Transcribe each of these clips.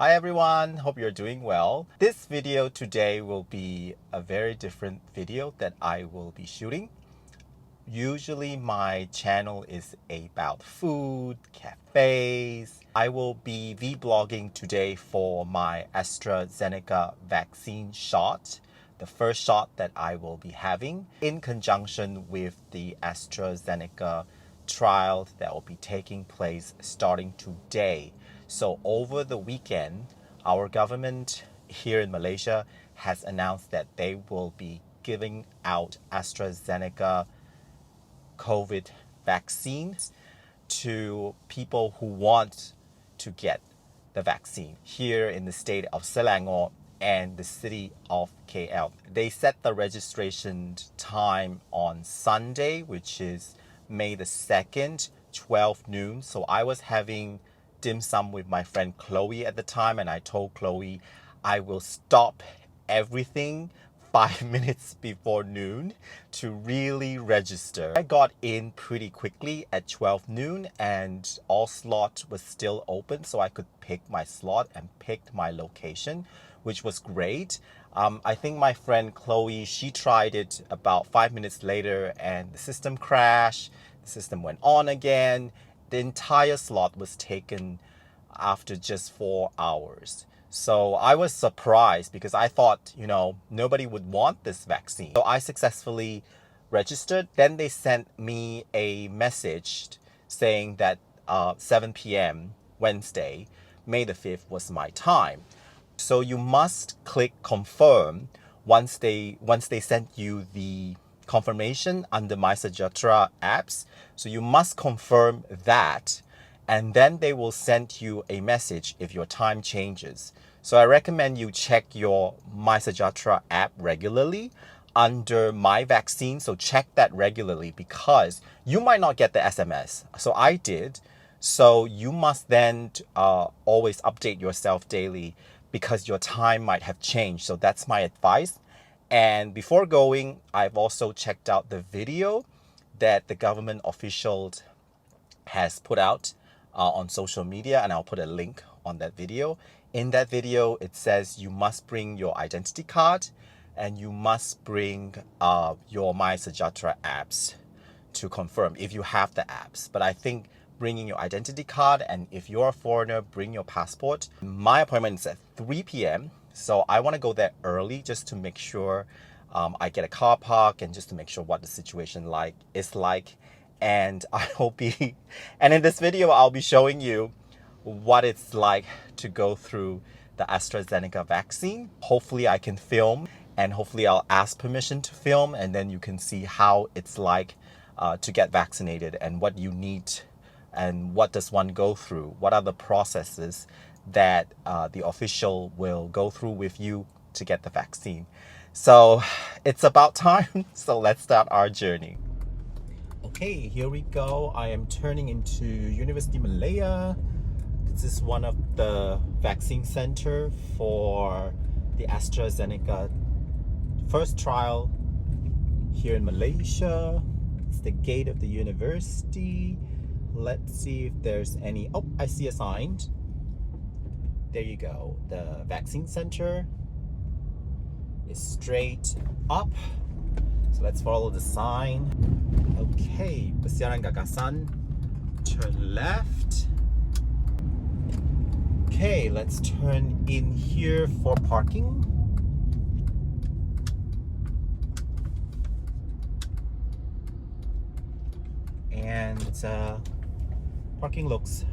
Hi everyone, hope you're doing well. This video today will be a very different video that I will be shooting. Usually my channel is about food, cafes. I will be vlogging today for my AstraZeneca vaccine shot, the first shot that I will be having in conjunction with the AstraZeneca trial that will be taking place starting today. So over the weekend, our government here in Malaysia has announced that they will be giving out AstraZeneca COVID vaccines to people who want to get the vaccine here in the state of Selangor and the city of KL. They set the registration time on Sunday, which is May the 2nd, 12 noon. So I was having dim sum with my friend Chloe at the time, and I told Chloe I will stop everything 5 minutes before noon to really register. I got in pretty quickly at 12 noon and all slots was still open, so I could pick my slot and picked my location, which was great. I think my friend Chloe, she tried it about 5 minutes later and the system crashed, the system went on again. The entire slot was taken after just 4 hours. So I was surprised because I thought, nobody would want this vaccine. So I successfully registered. Then they sent me a message saying that 7 p.m. Wednesday, May the 5th was my time. So you must click confirm once they sent you the confirmation under My Sejahtera apps. So you must confirm that, and then they will send you a message if your time changes. So I recommend you check your My Sejahtera app regularly under My Vaccine. So check that regularly because you might not get the SMS. So I did. So you must then always update yourself daily because your time might have changed. So that's my advice. And before going, I've also checked out the video that the government official has put out on social media, and I'll put a link on that video. In that video, it says you must bring your identity card and you must bring your My Sejahtera apps to confirm if you have the apps. But I think bringing your identity card, and if you're a foreigner, bring your passport. My appointment is at 3 p.m. So I want to go there early just to make sure I get a car park and just to make sure what the situation is like. And and in this video, I'll be showing you what it's like to go through the AstraZeneca vaccine. Hopefully I can film, and hopefully I'll ask permission to film, and then you can see how it's like to get vaccinated and what you need and what does one go through. What are the processes that the official will go through with you to get the vaccine. So it's about time. So let's start our journey. Okay, here we go. I am turning into University Malaya. This is one of the vaccine center for the AstraZeneca first trial here in Malaysia. It's the gate of the university. Let's see if there's any. Oh, I see a sign. There you go. The vaccine center is straight up. So let's follow the sign. Okay, Persiaran Gagasan, turn left. Okay, let's turn in here for parking. And parking looks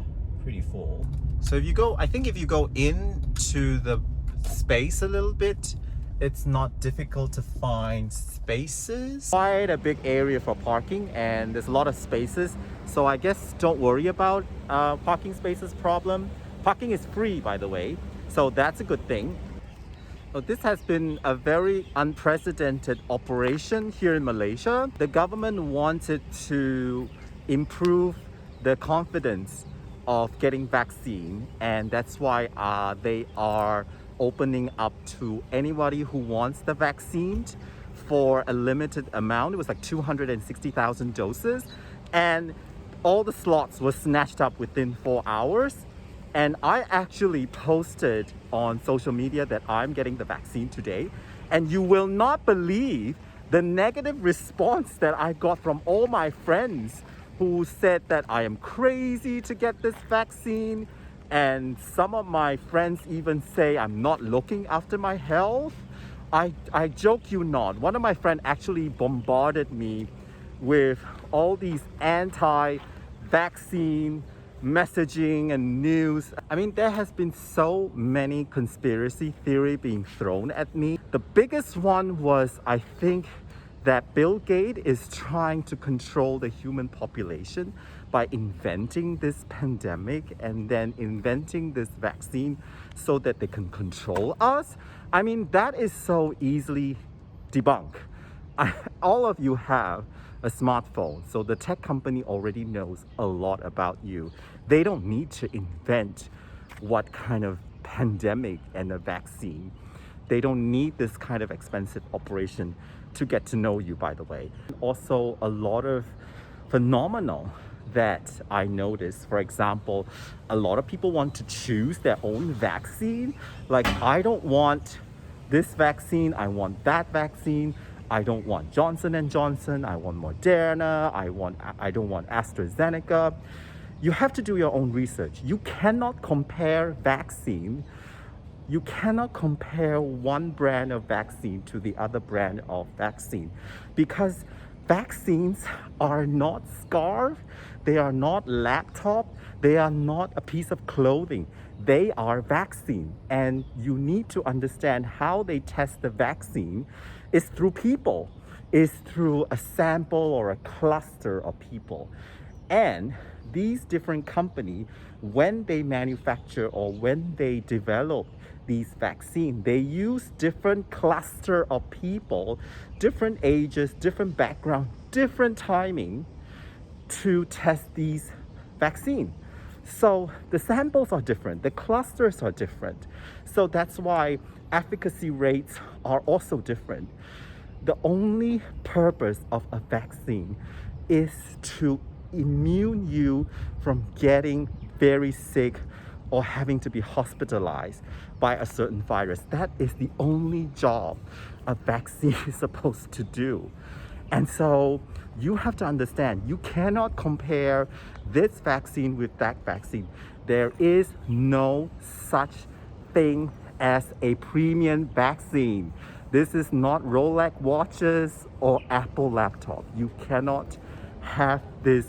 pretty full. So if you go into the space a little bit, it's not difficult to find spaces. Quite a big area for parking, and there's a lot of spaces. So I guess don't worry about parking spaces problem. Parking is free, by the way, so that's a good thing. So this has been a very unprecedented operation here in Malaysia. The government wanted to improve the confidence of getting vaccine, and that's why they are opening up to anybody who wants the vaccine for a limited amount. It was like 260,000 doses, and all the slots were snatched up within 4 hours. And I actually posted on social media that I'm getting the vaccine today. And you will not believe the negative response that I got from all my friends who said that I am crazy to get this vaccine. And some of my friends even say I'm not looking after my health. I joke you not. One of my friends actually bombarded me with all these anti-vaccine messaging and news. I mean, there has been so many conspiracy theory being thrown at me. The biggest one was, I think, that Bill Gates is trying to control the human population by inventing this pandemic and then inventing this vaccine so that they can control us. I mean, that is so easily debunked. All of you have a smartphone, so the tech company already knows a lot about you. They don't need to invent what kind of pandemic and a vaccine. They don't need this kind of expensive operation to get to know you, by the way. Also, a lot of phenomenal that I noticed. For example, a lot of people want to choose their own vaccine. Like, I don't want this vaccine, I want that vaccine. I don't want Johnson & Johnson, I want Moderna, I don't want AstraZeneca. You have to do your own research. You cannot compare vaccine. You cannot compare one brand of vaccine to the other brand of vaccine, because vaccines are not scarf, they are not laptop, they are not a piece of clothing. They are vaccine, and you need to understand how they test the vaccine is through people, is through a sample or a cluster of people. And these different companies, when they manufacture or when they develop these vaccines, they use different cluster of people, different ages, different background, different timing to test these vaccines. So the samples are different, the clusters are different. So that's why efficacy rates are also different. The only purpose of a vaccine is to immune you from getting very sick or having to be hospitalized by a certain virus. That is the only job a vaccine is supposed to do. And so you have to understand, you cannot compare this vaccine with that vaccine. There is no such thing as a premium vaccine. This is not Rolex watches or Apple laptop. You cannot have this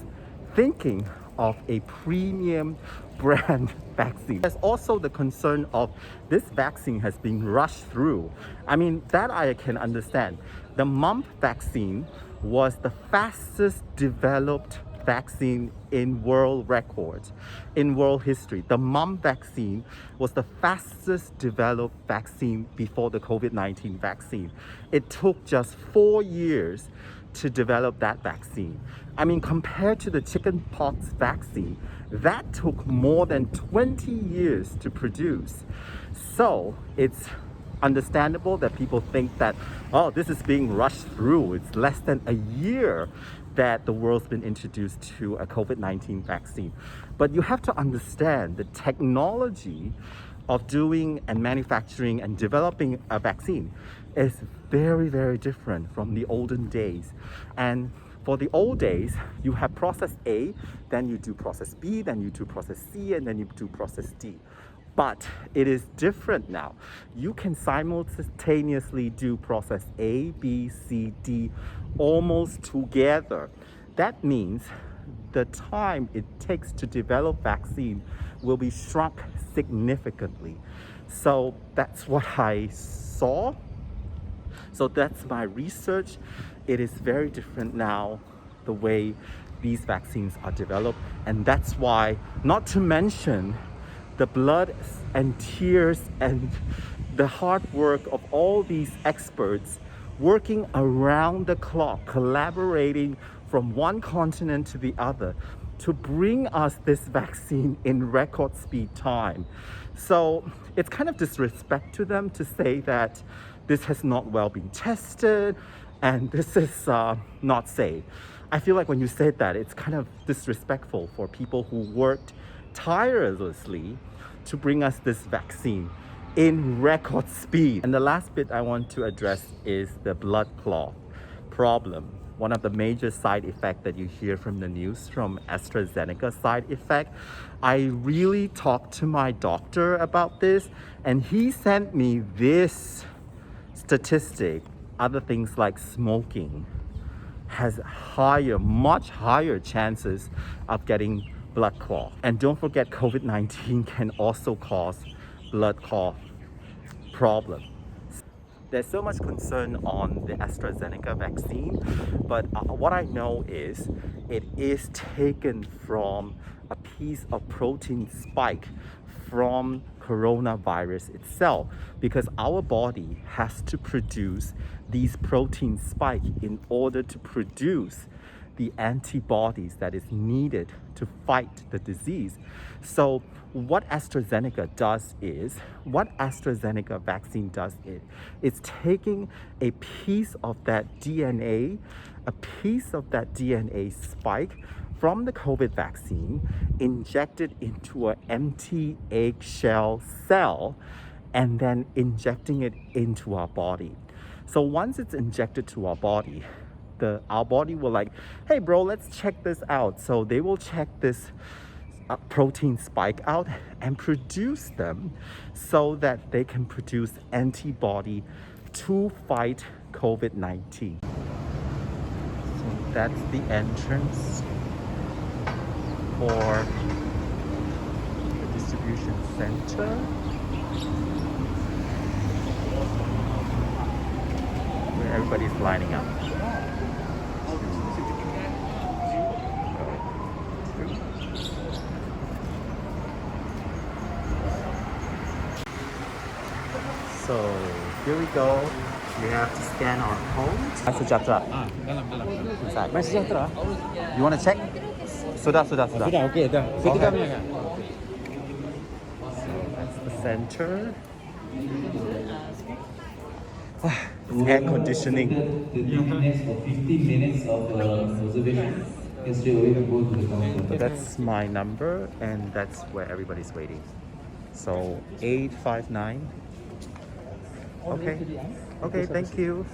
thinking of a premium brand vaccine. There's also the concern of this vaccine has been rushed through. I mean, that I can understand. The mump vaccine was the fastest developed vaccine in world records, in world history. The mump vaccine was the fastest developed vaccine before the COVID-19 vaccine. It took just 4 years to develop that vaccine. I mean, compared to the chickenpox vaccine, that took more than 20 years to produce. So it's understandable that people think that, oh, this is being rushed through. It's less than a year that the world's been introduced to a COVID-19 vaccine. But you have to understand the technology of doing and manufacturing and developing a vaccine is very, very different from the olden days. And for the old days, you have process A, then you do process B, then you do process C, and then you do process D. But it is different now. You can simultaneously do process A, B, C, D almost together. That means the time it takes to develop vaccine will be shrunk significantly. So that's what I saw. So that's my research. It is very different now, the way these vaccines are developed. And that's why, not to mention the blood and tears and the hard work of all these experts working around the clock, collaborating from one continent to the other to bring us this vaccine in record speed time. So it's kind of disrespect to them to say that this has not well been tested and this is not safe. I feel like when you said that, it's kind of disrespectful for people who worked tirelessly to bring us this vaccine in record speed. And the last bit I want to address is the blood clot problem. One of the major side effects that you hear from the news from AstraZeneca side effect. I really talked to my doctor about this, and he sent me this statistic. Other things like smoking has much higher chances of getting blood clot. And don't forget, COVID-19 can also cause blood clot problem. There's so much concern on the AstraZeneca vaccine, but what I know is it is taken from a piece of protein spike from coronavirus itself, because our body has to produce these protein spike in order to produce the antibodies that is needed to fight the disease. So what AstraZeneca vaccine does is, it's taking a piece of that DNA, spike from the COVID vaccine, injected into an empty eggshell cell, and then injecting it into our body. So once it's injected to our body, our body will like, hey bro, let's check this out. So they will check this protein spike out and produce them so that they can produce antibody to fight COVID-19. So that's the entrance for the distribution center. Where everybody's lining up. So here we go. We have to scan our code. Sejahtera. Inside. My Sejahtera. You want to check? Sudah. Sudah, okey dah. Saya kita punya kan. So that's the center. Air conditioning. Next for 15 minutes of observation. Can straight away go to the counter. So that's my number, and that's where everybody's waiting. So 859. Okay, thank you.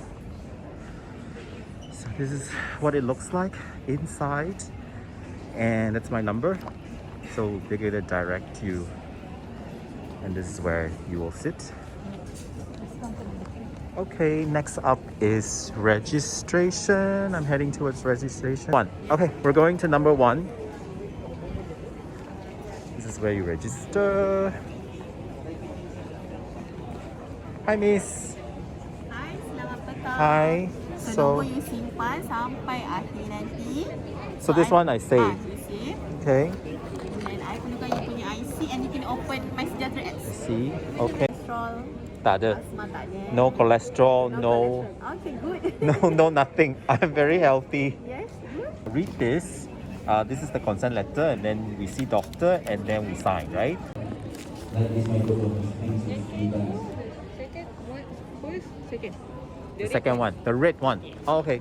So this is what it looks like inside, and that's my number. So they're gonna direct you, and this is where you will sit. Okay, next up is registration. I'm heading towards registration. Okay, we're going to number 1. This is where you register. Hi, Miss. Hai, selamat petang. Hi. So you simpan sampai akhir nanti. So this one I save. You save. Okay. And I perlukan you punya IC, and you can open My Sejahtera apps. See. Okay. Cholesterol, Tak ada. asma tak ada. No cholesterol. No. cholesterol. Okay, good. No, nothing. I'm very healthy. Yes, good. Read this. This is the consent letter, and then we see doctor, and then we sign, right? That is my problem. Thanks. Second. The second one, the red one. Oh, okay.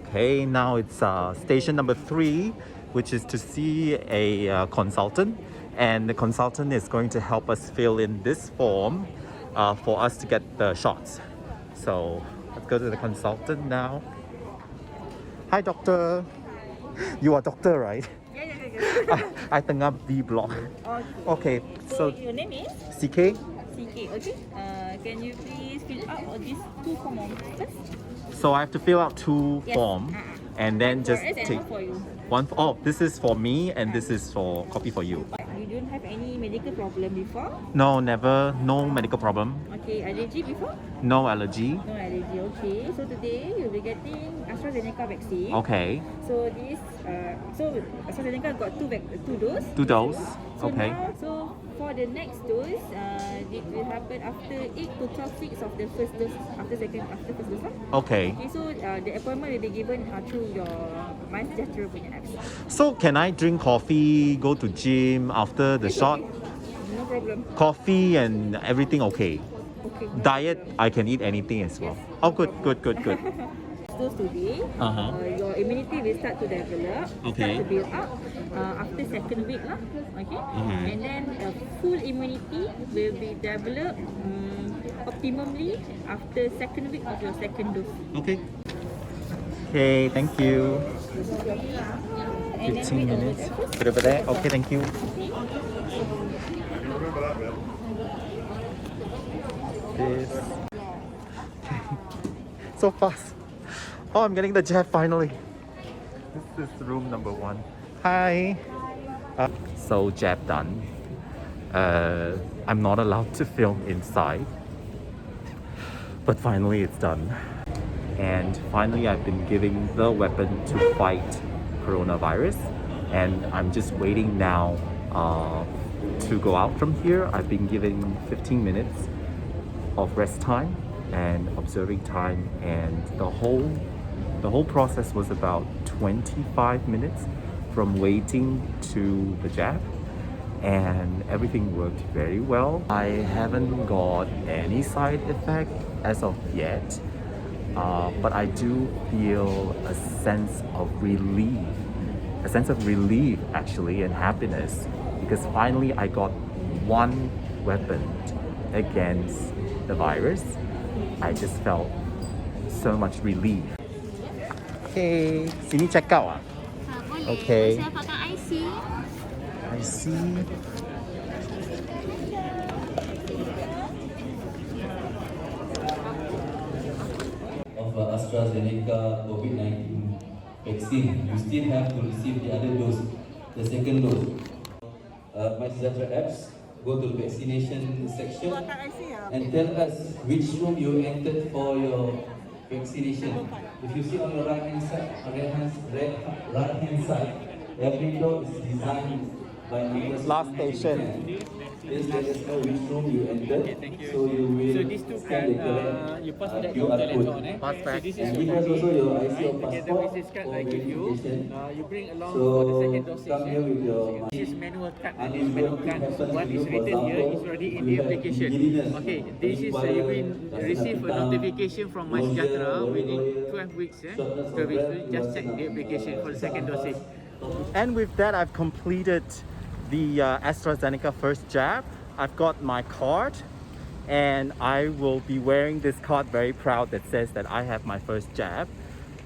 Okay, now it's station number 3, which is to see a consultant, and the consultant is going to help us fill in this form for us to get the shots. So let's go to the consultant now. Hi, doctor. You are doctor, right? Yeah. I tengah B block. Okay, So so your name is CK. CK. Okay. Can you please fill out all these 2 forms first? So I have to fill out 2 Yes. forms, and then just For us and take one for you. one. Oh, this is for me, and this is for copy for you. You don't have any medical problem before? No, never. No medical problem. Okay, allergy before? No allergy. No allergy, okay. So today you'll be getting AstraZeneca vaccine. Okay. So this, AstraZeneca got 2 doses. 2 dose. So Okay. now, for the next dose, it will happen after 8 to 12 weeks of the first dose, after first dose. Okay. Okay, so the appointment will be given through your My Sejahtera punya apps. So can I drink coffee, go to gym after the shot? No problem. Coffee and everything okay. Okay. Diet, I can eat anything as well. Oh, good. next dose today, your immunity will start to develop, Okay. start to build up after second week lah. Okay. And then full immunity will be developed optimally after second week of your second dose. Okay. Okay, thank you. And then 15 wait over minutes. there first. Put over there. Okay, thank you. This. So fast. Oh, I'm getting the jab finally. This is room number 1. Hi. So jab done. I'm not allowed to film inside, but finally it's done. And finally I've been given the weapon to fight coronavirus, and I'm just waiting now to go out from here. I've been given 15 minutes of rest time and observing time, and the whole process was about 25 minutes from waiting to the jab, and everything worked very well. I haven't got any side effect as of yet, but I do feel a sense of relief actually, and happiness, because finally I got one weapon against the virus. I just felt so much relief. Okay, sini check out. Boleh. Okay. Saya pakai IC. I see. Of AstraZeneca Covid-19 vaccine, you still have to receive the other dose, the second dose. My Sejahtera apps, go to the vaccination section and tell us which room you entered for your vaccination. If you see on your right hand side, every door is designed by numbers. Last station. Please let us know which room you entered, so you will So these two scan the correct you pass that QR later code. on. Pass back. So this And is give us also your IC or together passport with this card for I give you. verification. You bring along So for the second dosage. come here with your This is manual card. This is unusual manual thing card. happens What to is you, for written here example, is already in if the you have application. giddiness, Okay, this is you will receive a notification from My Sejahtera within 12 weeks. 12 weeks. So just check the application for the second dosage. And with that, I've completed the AstraZeneca first jab. I've got my card, and I will be wearing this card very proud that says that I have my first jab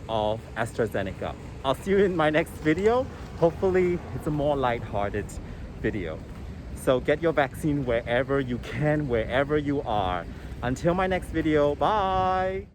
of AstraZeneca. I'll see you in my next video. Hopefully it's a more light-hearted video. So get your vaccine wherever you can, wherever you are. Until my next video, bye!